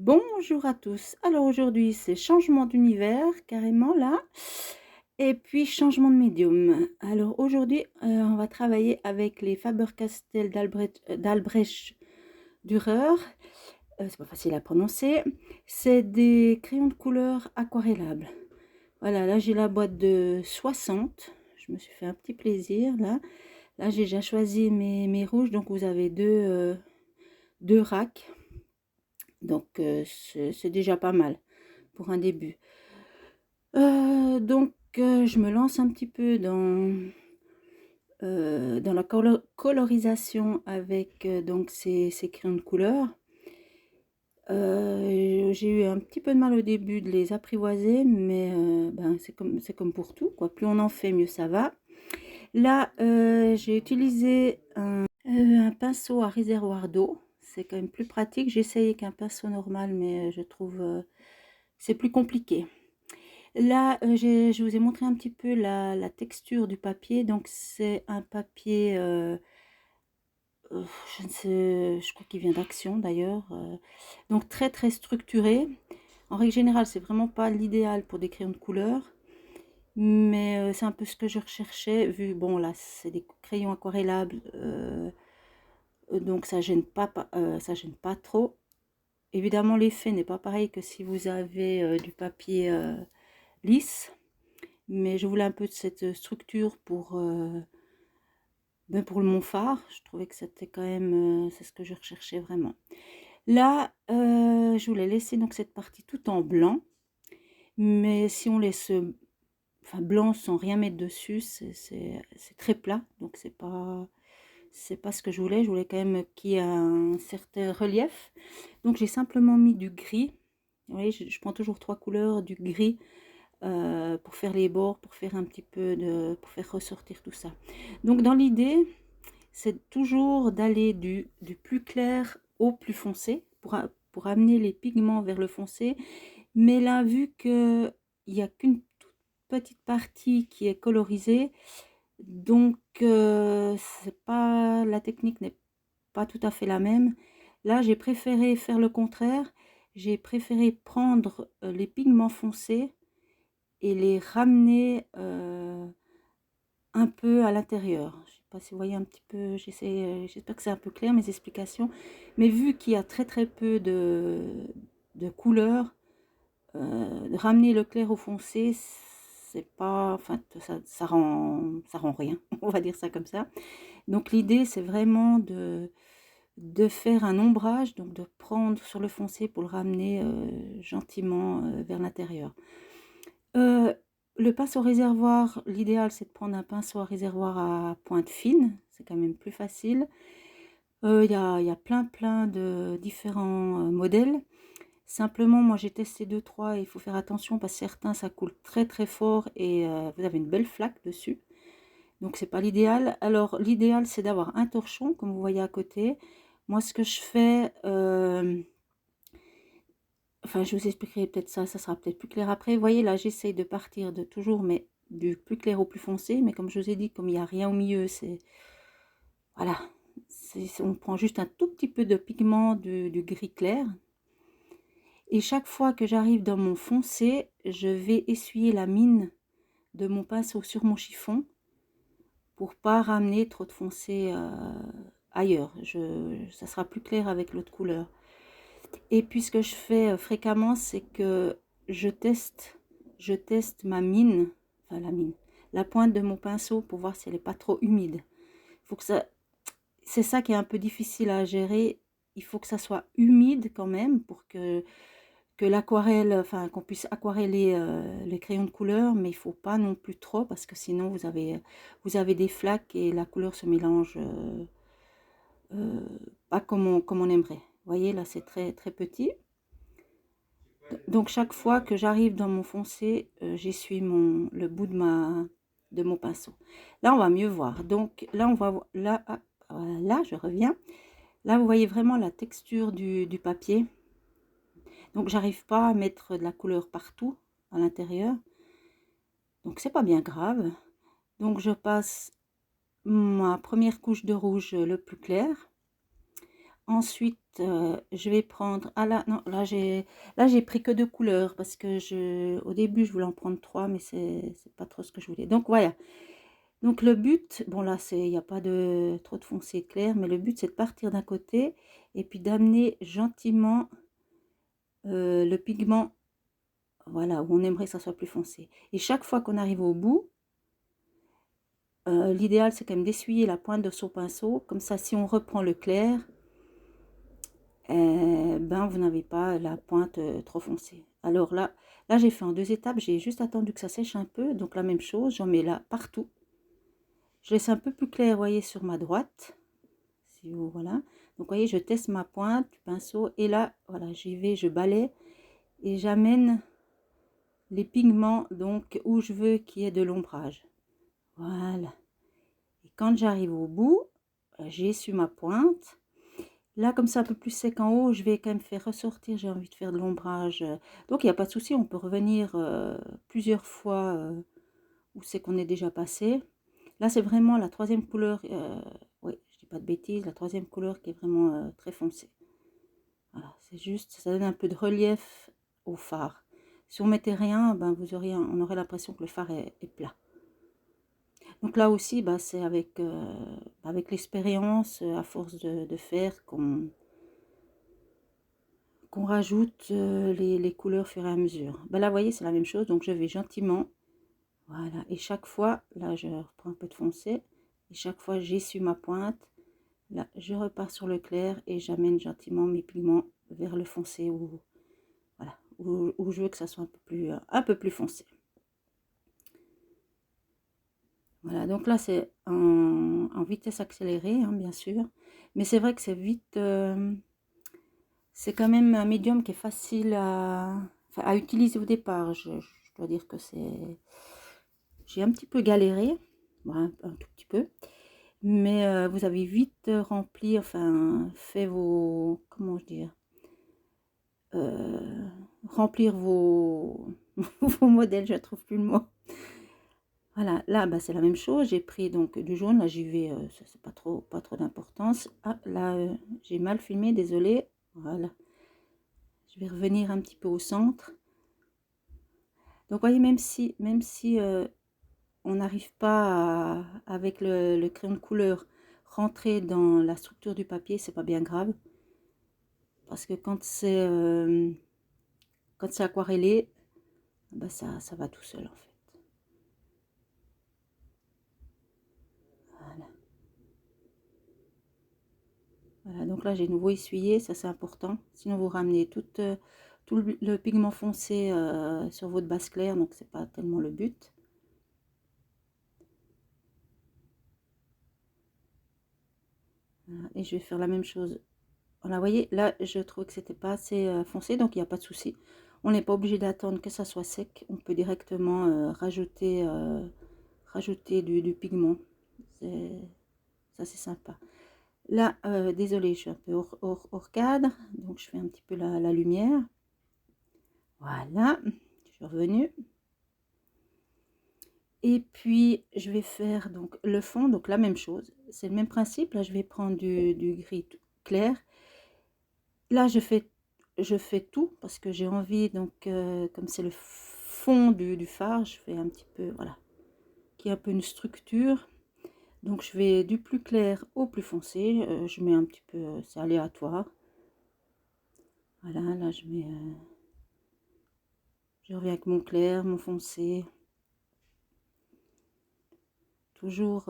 Bonjour à tous. Alors aujourd'hui, c'est changement d'univers, carrément là, et puis changement de médium. Alors aujourd'hui, on va travailler avec les Faber-Castell d'Albrecht Dürer. C'est pas facile à prononcer. C'est des crayons de couleur aquarellables. Voilà, là j'ai la boîte de 60. Je me suis fait un petit plaisir là. Là j'ai déjà choisi mes rouges, donc vous avez deux racks. Donc c'est déjà pas mal pour un début. Je me lance un petit peu dans la colorisation avec donc ces crayons de couleur. J'ai eu un petit peu de mal au début de les apprivoiser, mais ben, c'est comme pour tout, quoi. Plus on en fait, mieux ça va. Là, j'ai utilisé un pinceau à réservoir d'eau. C'est quand même plus pratique. J'ai essayé avec un pinceau normal, mais je trouve c'est plus compliqué. Là, je vous ai montré un petit peu la texture du papier. Donc, c'est un papier, je ne sais, je crois qu'il vient d'Action d'ailleurs. Donc, très très structuré. En règle générale, c'est vraiment pas l'idéal pour des crayons de couleur. Mais c'est un peu ce que je recherchais, vu, bon, là, c'est des crayons aquarellables. Donc, ça gêne pas trop. Évidemment, l'effet n'est pas pareil que si vous avez du papier lisse. Mais je voulais un peu de cette structure pour mon phare. Je trouvais que c'était quand même, c'est ce que je recherchais vraiment. Là, je voulais laisser donc cette partie tout en blanc. Mais si on laisse enfin, blanc sans rien mettre dessus, c'est très plat. Donc c'est pas ce que je voulais. Je voulais quand même qu'il y ait un certain relief. Donc j'ai simplement mis du gris. Vous voyez, je prends toujours 3 couleurs, du gris, pour faire les bords, pour faire un petit peu pour faire ressortir tout ça. Donc dans l'idée, c'est toujours d'aller du plus clair au plus foncé pour amener les pigments vers le foncé. Mais là, vu qu'il n'y a qu'une toute petite partie qui est colorisée, donc c'est pas, la technique n'est pas tout à fait la même. Là, j'ai préféré faire le contraire. J'ai préféré prendre les pigments foncés et les ramener un peu à l'intérieur. Je ne sais pas si vous voyez un petit peu, j'espère que c'est un peu clair mes explications. Mais vu qu'il y a très très peu de couleurs, ramener le clair au foncé, c'est pas, enfin, ça rend rien, on va dire ça comme ça. Donc l'idée, c'est vraiment de faire un ombrage, donc de prendre sur le foncé pour le ramener gentiment vers l'intérieur. Euh, le pinceau réservoir, l'idéal c'est de prendre un pinceau à réservoir à pointe fine, c'est quand même plus facile. Il y a plein de différents modèles. Simplement, moi j'ai testé 2-3 et il faut faire attention parce que certains ça coule très très fort et vous avez une belle flaque dessus. Donc c'est pas l'idéal. Alors l'idéal c'est d'avoir un torchon comme vous voyez à côté. Moi ce que je fais, enfin, je vous expliquerai peut-être ça, ça sera peut-être plus clair après. Vous voyez, là, j'essaye de partir de toujours, mais du plus clair au plus foncé. Mais comme je vous ai dit, comme il n'y a rien au milieu, c'est... Voilà. On prend juste un tout petit peu de pigment du gris clair. Et chaque fois que j'arrive dans mon foncé, je vais essuyer la mine de mon pinceau sur mon chiffon pour pas ramener trop de foncé ailleurs. Ça sera plus clair avec l'autre couleur. Et puis ce que je fais fréquemment, c'est que je teste, je teste ma mine, enfin la pointe de mon pinceau pour voir si elle n'est pas trop humide. Faut que ça, c'est ça qui est un peu difficile à gérer. Il faut que ça soit humide quand même pour que l'aquarelle, enfin qu'on puisse aquareller les crayons de couleur, mais il faut pas non plus trop parce que sinon vous avez des flaques et la couleur se mélange pas comme on aimerait. Vous voyez là c'est très très petit. Donc chaque fois que j'arrive dans mon foncé, j'essuie le bout de mon pinceau. Là, on va mieux voir. Donc là, on va là, ah, là, je reviens. Là, vous voyez vraiment la texture du papier. Donc j'arrive pas à mettre de la couleur partout à l'intérieur. Donc c'est pas bien grave. Donc je passe ma première couche de rouge le plus clair. Ensuite, je vais prendre, ah là, non, là j'ai pris que 2 couleurs parce que au début, je voulais en prendre 3, mais c'est pas trop ce que je voulais. Donc voilà. Donc le but, bon là, il n'y a pas de trop de foncé et de clair, mais le but, c'est de partir d'un côté et puis d'amener gentiment le pigment, voilà, où on aimerait que ça soit plus foncé. Et chaque fois qu'on arrive au bout, l'idéal, c'est quand même d'essuyer la pointe de son pinceau. Comme ça, si on reprend le clair, ben, vous n'avez pas la pointe trop foncée. Alors là j'ai fait en 2 étapes. J'ai juste attendu que ça sèche un peu. Donc la même chose, j'en mets là partout. Je laisse un peu plus clair, vous voyez, sur ma droite. Si vous, voilà. Donc vous voyez, je teste ma pointe du pinceau. Et là, voilà, j'y vais, je balaie. Et j'amène les pigments donc où je veux qu'il y ait de l'ombrage. Voilà. Et quand j'arrive au bout, j'essuie ma pointe. Là, comme c'est un peu plus sec en haut, je vais quand même faire ressortir, j'ai envie de faire de l'ombrage. Donc, il n'y a pas de souci, on peut revenir plusieurs fois où c'est qu'on est déjà passé. Là, c'est vraiment la troisième couleur, oui, je dis pas de bêtises, la troisième couleur qui est vraiment très foncée. Voilà, c'est juste, ça donne un peu de relief au phare. Si on mettait rien, ben, on aurait l'impression que le phare est plat. Donc là aussi, bah, c'est avec l'expérience, à force de faire, qu'on rajoute les couleurs au fur et à mesure. Ben là, vous voyez, c'est la même chose. Donc, je vais gentiment, voilà. Et chaque fois, là, je reprends un peu de foncé. Et chaque fois, j'essuie ma pointe. Là, je repars sur le clair et j'amène gentiment mes pigments vers le foncé voilà, où je veux que ça soit un peu plus foncé. Voilà, donc là, c'est en vitesse accélérée, hein, bien sûr. Mais c'est vrai que c'est vite... c'est quand même un médium qui est facile à utiliser au départ. Je dois dire que j'ai un petit peu galéré, bon, un tout petit peu, mais vous avez vite rempli, enfin, fait vos, comment je dire, euh, remplir vos modèles, je ne trouve plus le mot. Voilà, là, bah, c'est la même chose. J'ai pris donc du jaune, là j'y vais, ça c'est pas trop d'importance. Ah, là, j'ai mal filmé, désolé. Voilà. Je vais revenir un petit peu au centre. Donc, voyez, même si on n'arrive pas avec le crayon de couleur rentrer dans la structure du papier, c'est pas bien grave. Parce que quand c'est aquarellé, bah ça va tout seul en fait. Voilà. Voilà, donc là j'ai nouveau essuyé, ça c'est important. Sinon vous ramenez tout le pigment foncé sur votre base claire, donc c'est pas tellement le but. Voilà, et je vais faire la même chose. Voilà, vous voyez, là je trouve que c'était pas assez foncé, donc il n'y a pas de souci. On n'est pas obligé d'attendre que ça soit sec. On peut directement rajouter du pigment. Ça c'est sympa. Là, désolé, je suis un peu hors cadre, donc je fais un petit peu la lumière. Voilà, je suis revenue. Et puis, je vais faire donc le fond, donc la même chose. C'est le même principe. Là, je vais prendre du gris clair. Là, je fais tout parce que j'ai envie, donc, comme c'est le fond du phare, je fais un petit peu, voilà, qui est un peu une structure. Donc, je vais du plus clair au plus foncé. Je mets un petit peu, c'est aléatoire. Voilà, là, je reviens avec mon clair, mon foncé. Toujours,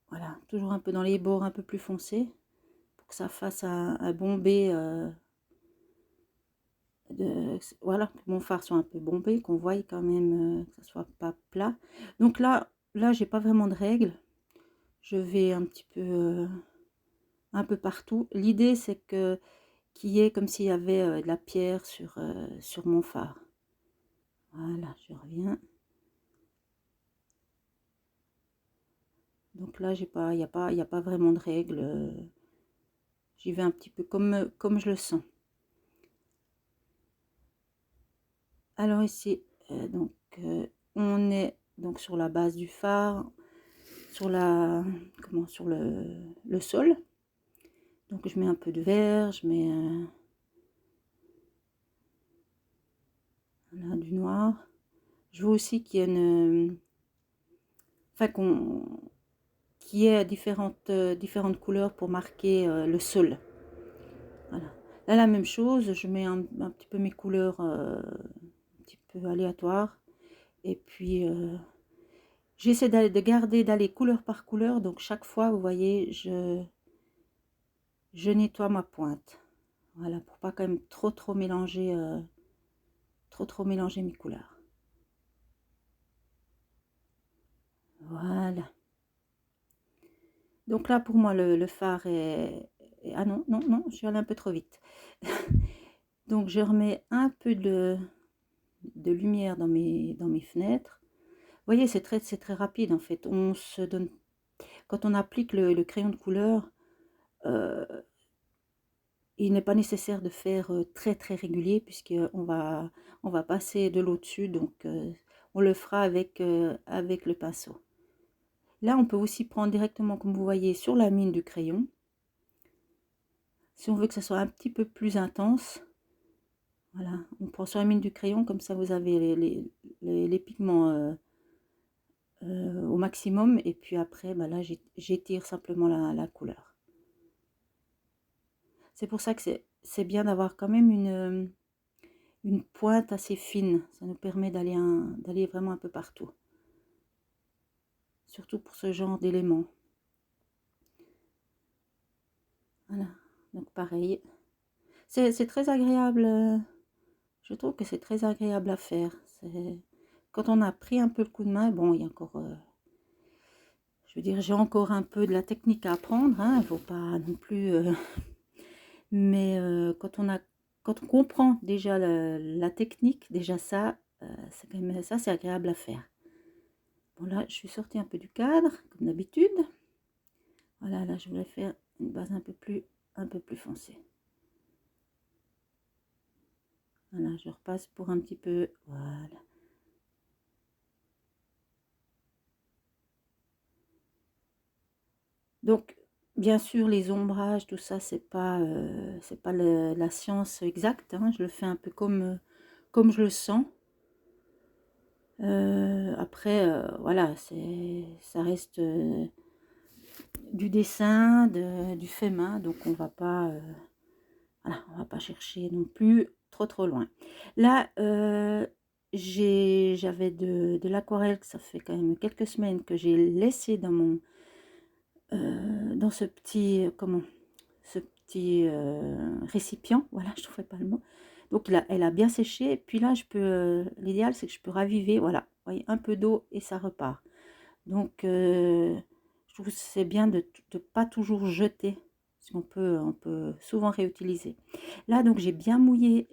voilà, toujours un peu dans les bords un peu plus foncés pour que ça fasse un bombé. Voilà, que mon phare soit un peu bombé, qu'on voie quand même que ça soit pas plat. Donc là j'ai pas vraiment de règles. Je vais un peu partout. L'idée c'est que qu'il y ait comme s'il y avait de la pierre sur mon phare. Voilà, je reviens. Donc là il y a pas vraiment de règles. J'y vais un petit peu comme je le sens. Alors ici, donc on est donc sur la base du phare, sur sur le sol. Donc je mets un peu de vert, je mets voilà, du noir. Je veux aussi qu'il y ait une... Enfin, qu'il y ait différentes couleurs pour marquer le sol. Voilà. Là, la même chose, je mets un petit peu mes couleurs un petit peu aléatoires. Et puis, j'essaie d'aller couleur par couleur. Donc, chaque fois, vous voyez, je nettoie ma pointe. Voilà, pour pas quand même trop mélanger, trop mélanger mes couleurs. Voilà. Donc là, pour moi, le fard ah non, non, je suis allée un peu trop vite. Donc, je remets un peu de lumière dans mes fenêtres. Vous voyez, c'est très rapide en fait. On se donne, quand on applique le crayon de couleur, euh, il n'est pas nécessaire de faire très régulier on va passer de l'eau dessus. Donc, on le fera avec le pinceau. Là, on peut aussi prendre directement, comme vous voyez, sur la mine du crayon. Si on veut que ça soit un petit peu plus intense, voilà, on prend sur la mine du crayon, comme ça vous avez les pigments au maximum. Et puis après, bah là, j'étire simplement la couleur. C'est pour ça que c'est bien d'avoir quand même une pointe assez fine. Ça nous permet d'aller vraiment un peu partout. Surtout pour ce genre d'éléments. Voilà, donc pareil. C'est très agréable. Je trouve que c'est très agréable à faire. Quand on a pris un peu le coup de main, bon, il y a encore... je veux dire, j'ai encore un peu de la technique à apprendre. Hein, il ne faut pas non plus... mais quand on comprend déjà la technique, déjà ça, c'est quand même ça, c'est agréable à faire. Bon là, je suis sortie un peu du cadre, comme d'habitude. Voilà, là, je voulais faire une base un peu plus foncée. Voilà, je repasse pour un petit peu, voilà. Donc, bien sûr, les ombrages, tout ça, c'est pas la science exacte. Hein, je le fais un peu comme je le sens. Après, voilà, ça reste du dessin, du fait main, donc voilà, on va pas chercher non plus trop loin. Là, j'avais de l'aquarelle, que ça fait quand même quelques semaines que j'ai laissé dans ce petit, ce petit récipient. Voilà, je trouvais pas le mot. Donc là, elle a bien séché. Et puis là, l'idéal, c'est que je peux raviver. Voilà, vous voyez, un peu d'eau et ça repart. Donc, je trouve que c'est bien de ne pas toujours jeter, parce on peut souvent réutiliser. Là, donc, j'ai bien mouillé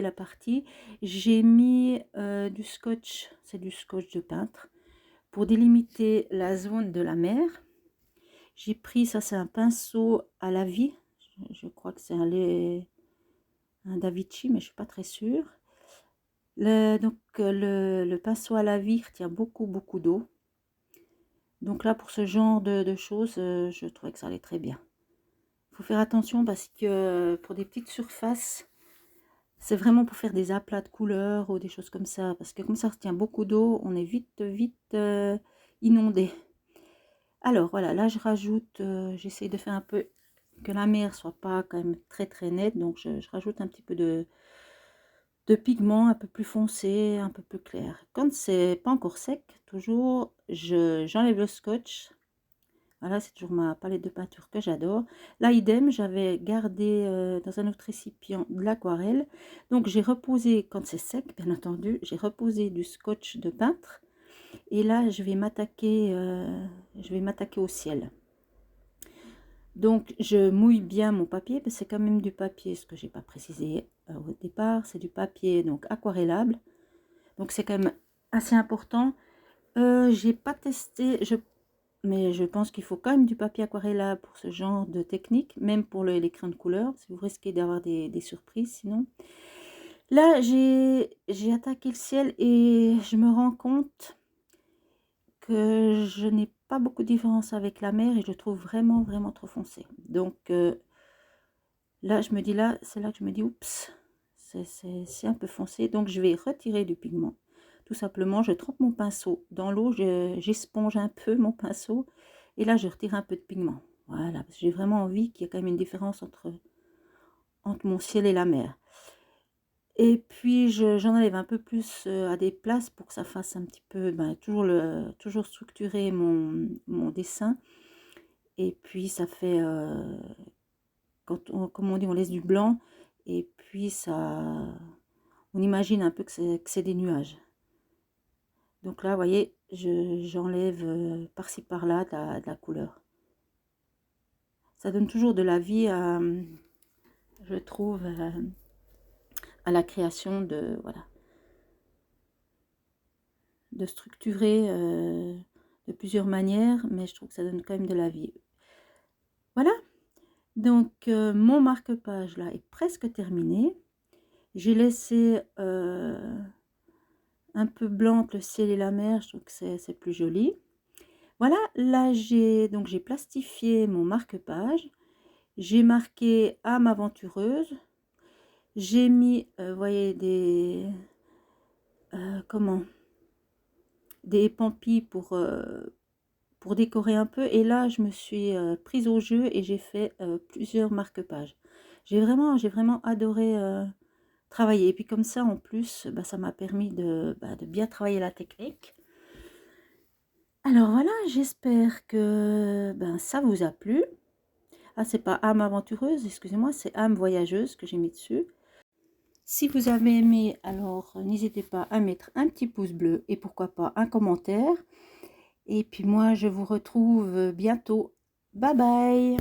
la partie. J'ai mis du scotch, c'est du scotch de peintre, pour délimiter la zone de la mer. J'ai pris, ça c'est un pinceau à la vie, je crois que c'est un Da Vinci, mais je ne suis pas très sûre. Donc, le pinceau à la vie retient beaucoup d'eau. Donc là, pour ce genre de choses, je trouvais que ça allait très bien. Il faut faire attention parce que pour des petites surfaces, c'est vraiment pour faire des aplats de couleurs ou des choses comme ça. Parce que comme ça retient beaucoup d'eau, on est vite inondé. Alors voilà, là je rajoute, j'essaie de faire un peu que la mer soit pas quand même très nette. Donc je rajoute un petit peu de pigment un peu plus foncé, un peu plus clair. Quand c'est pas encore sec, toujours, j'enlève le scotch. Voilà, c'est toujours ma palette de peinture que j'adore. Là, idem, j'avais gardé dans un autre récipient de l'aquarelle. Donc, j'ai reposé, quand c'est sec, bien entendu, j'ai reposé du scotch de peintre. Et là, je vais m'attaquer au ciel. Donc, je mouille bien mon papier, parce que c'est quand même du papier, ce que j'ai pas précisé au départ, c'est du papier donc aquarellable. Donc, c'est quand même assez important. J'ai pas testé, mais je pense qu'il faut quand même du papier aquarellable pour ce genre de technique, même pour les crayons de couleur, si vous risquez d'avoir des surprises sinon. Là, j'ai attaqué le ciel et je me rends compte que je n'ai pas beaucoup de différence avec la mer et je trouve vraiment trop foncé. Donc, Là, je me dis là, c'est là que je me dis, oups, c'est un peu foncé. Donc, je vais retirer du pigment. Tout simplement, je trempe mon pinceau dans l'eau, j'esponge un peu mon pinceau. Et là, je retire un peu de pigment. Voilà, parce que j'ai vraiment envie qu'il y ait quand même une différence entre mon ciel et la mer. Et puis, j'en enlève un peu plus à des places pour que ça fasse un petit peu, ben, toujours structurer mon dessin. Et puis, ça fait, comme on dit, on laisse du blanc. Et puis, on imagine un peu que c'est des nuages. Donc là, vous voyez, j'enlève par-ci par-là de la couleur. Ça donne toujours de la vie, je trouve, à la création voilà, de structurer de plusieurs manières, mais je trouve que ça donne quand même de la vie. Voilà, donc mon marque-page là est presque terminé. J'ai laissé un peu blanc le ciel et la mer, je trouve que c'est plus joli. Voilà, là j'ai plastifié mon marque-page. J'ai marqué âme aventureuse. J'ai mis, vous voyez, des épampilles pour décorer un peu. Et là, je me suis prise au jeu et j'ai fait plusieurs marque-pages. J'ai vraiment adoré travailler. Et puis comme ça, en plus, bah, ça m'a permis de bien travailler la technique. Alors voilà, j'espère que ça vous a plu. Ah, c'est pas âme aventureuse, excusez-moi, c'est âme voyageuse que j'ai mis dessus. Si vous avez aimé, alors n'hésitez pas à mettre un petit pouce bleu et pourquoi pas un commentaire. Et puis moi, je vous retrouve bientôt. Bye bye!